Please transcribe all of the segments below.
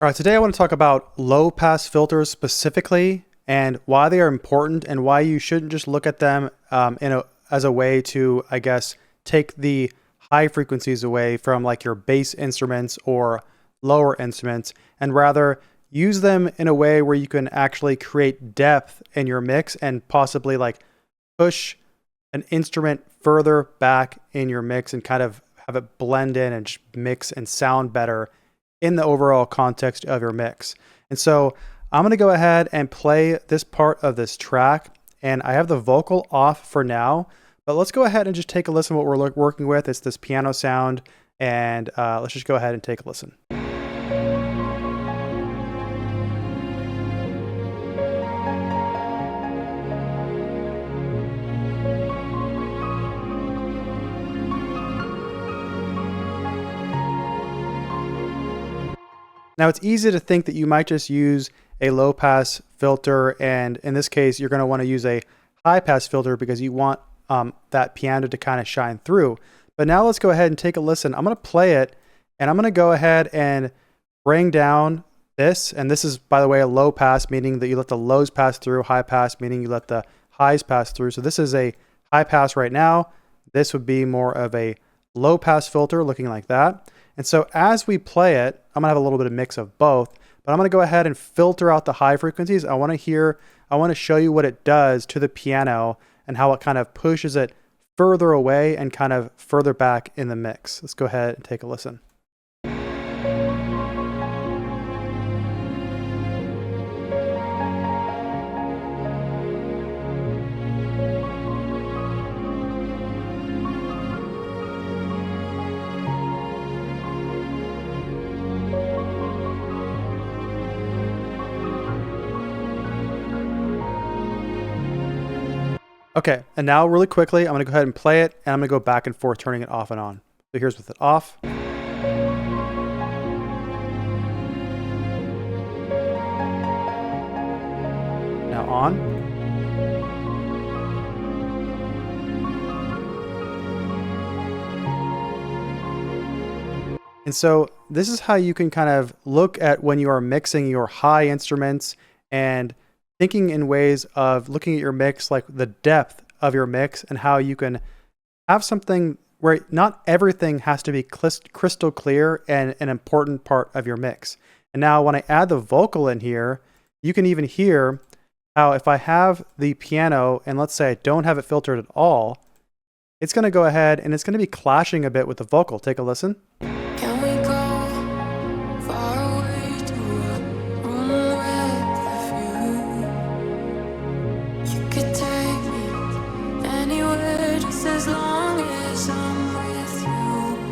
All right, today I want to talk about low pass filters specifically and why they are important and why you shouldn't just look at them as a way to, I guess, take the high frequencies away from like your bass instruments or lower instruments and rather use them in a way where you can actually create depth in your mix and possibly like push an instrument further back in your mix and kind of have it blend in and just mix and sound better in the overall context of your mix. And so I'm going to go ahead and play this part of this track, and I have the vocal off for now, but let's go ahead and just take a listen to what we're working with. It's this piano sound, and let's just go ahead and take a listen. Now it's easy to think that you might just use a low pass filter, and in this case, you're going to want to use a high pass filter because you want that piano to kind of shine through. But now let's go ahead and take a listen. I'm going to play it, and I'm going to go ahead and bring down this. And this is, by the way, a low pass, meaning that you let the lows pass through, high pass, meaning you let the highs pass through. So this is a high pass right now. This would be more of a low pass filter looking like that. And so as we play it, I'm gonna have a little bit of mix of both, but I'm gonna go ahead and filter out the high frequencies. I wanna show you what it does to the piano and how it kind of pushes it further away and kind of further back in the mix. Let's go ahead and take a listen. Okay, and now really quickly, I'm gonna go ahead and play it, and I'm gonna go back and forth, turning it off and on. So here's with it off. Now on. And so this is how you can kind of look at when you are mixing your high instruments and thinking in ways of looking at your mix, like the depth of your mix and how you can have something where not everything has to be crystal clear and an important part of your mix. And now when I add the vocal in here, you can even hear how if I have the piano and let's say I don't have it filtered at all, it's going to go ahead and it's going to be clashing a bit with the vocal. Take a listen.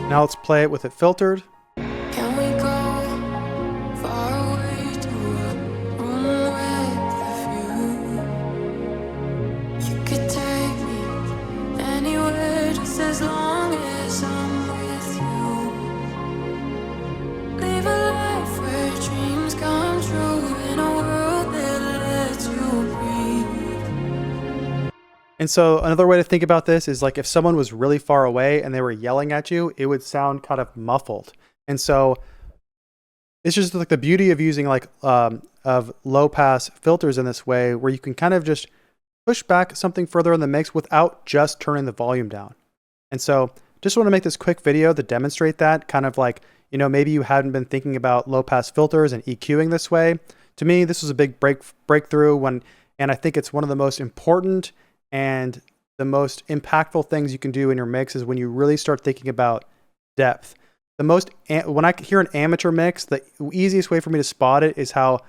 Now let's play it with it filtered. Can we go far away to a room with a view? You could take me anywhere just as long as I'm with you. Live a life where dreams come true in a world that lets you breathe. And so another way to think about this is like if someone was really far away and they were yelling at you, it would sound kind of muffled. And so it's just like the beauty of using like of low pass filters in this way, where you can kind of just push back something further in the mix without just turning the volume down. And so just want to make this quick video to demonstrate that, kind of like, you know, maybe you hadn't been thinking about low pass filters and EQing this way. To me, this was a big breakthrough and I think it's one of the most important and the most impactful things you can do in your mix is when you really start thinking about depth. When I hear an amateur mix, the easiest way for me to spot it is how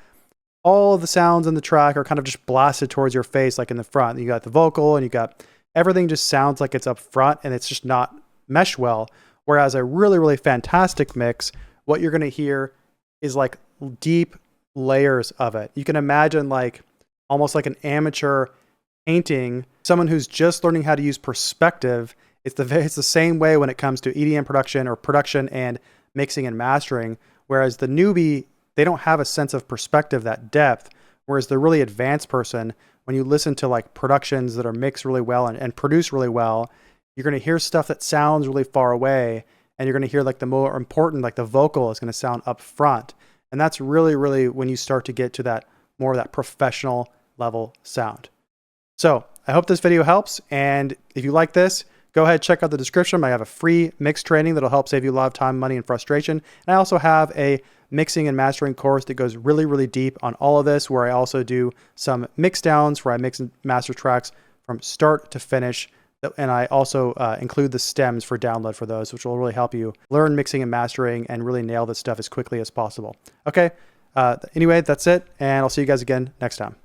all of the sounds in the track are kind of just blasted towards your face, like in the front. You got the vocal and you got everything just sounds like it's up front and it's just not meshed well. Whereas a really, really fantastic mix, what you're going to hear is like deep layers of it. You can imagine like almost like an amateur painting, someone who's just learning how to use perspective. It's the same way when it comes to EDM production or production and mixing and mastering. Whereas the newbie, they don't have a sense of perspective, that depth. Whereas the really advanced person, when you listen to like productions that are mixed really well and produced really well, you're going to hear stuff that sounds really far away, and you're going to hear like the more important, like the vocal is going to sound up front. And that's really, really when you start to get to that more of that professional level sound. So I hope this video helps. And if you like this, go ahead, check out the description. I have a free mix training that'll help save you a lot of time, money, and frustration. And I also have a mixing and mastering course that goes really, really deep on all of this, where I also do some mix downs where I mix and master tracks from start to finish. And I also include the stems for download for those, which will really help you learn mixing and mastering and really nail this stuff as quickly as possible. Okay. Anyway, that's it. And I'll see you guys again next time.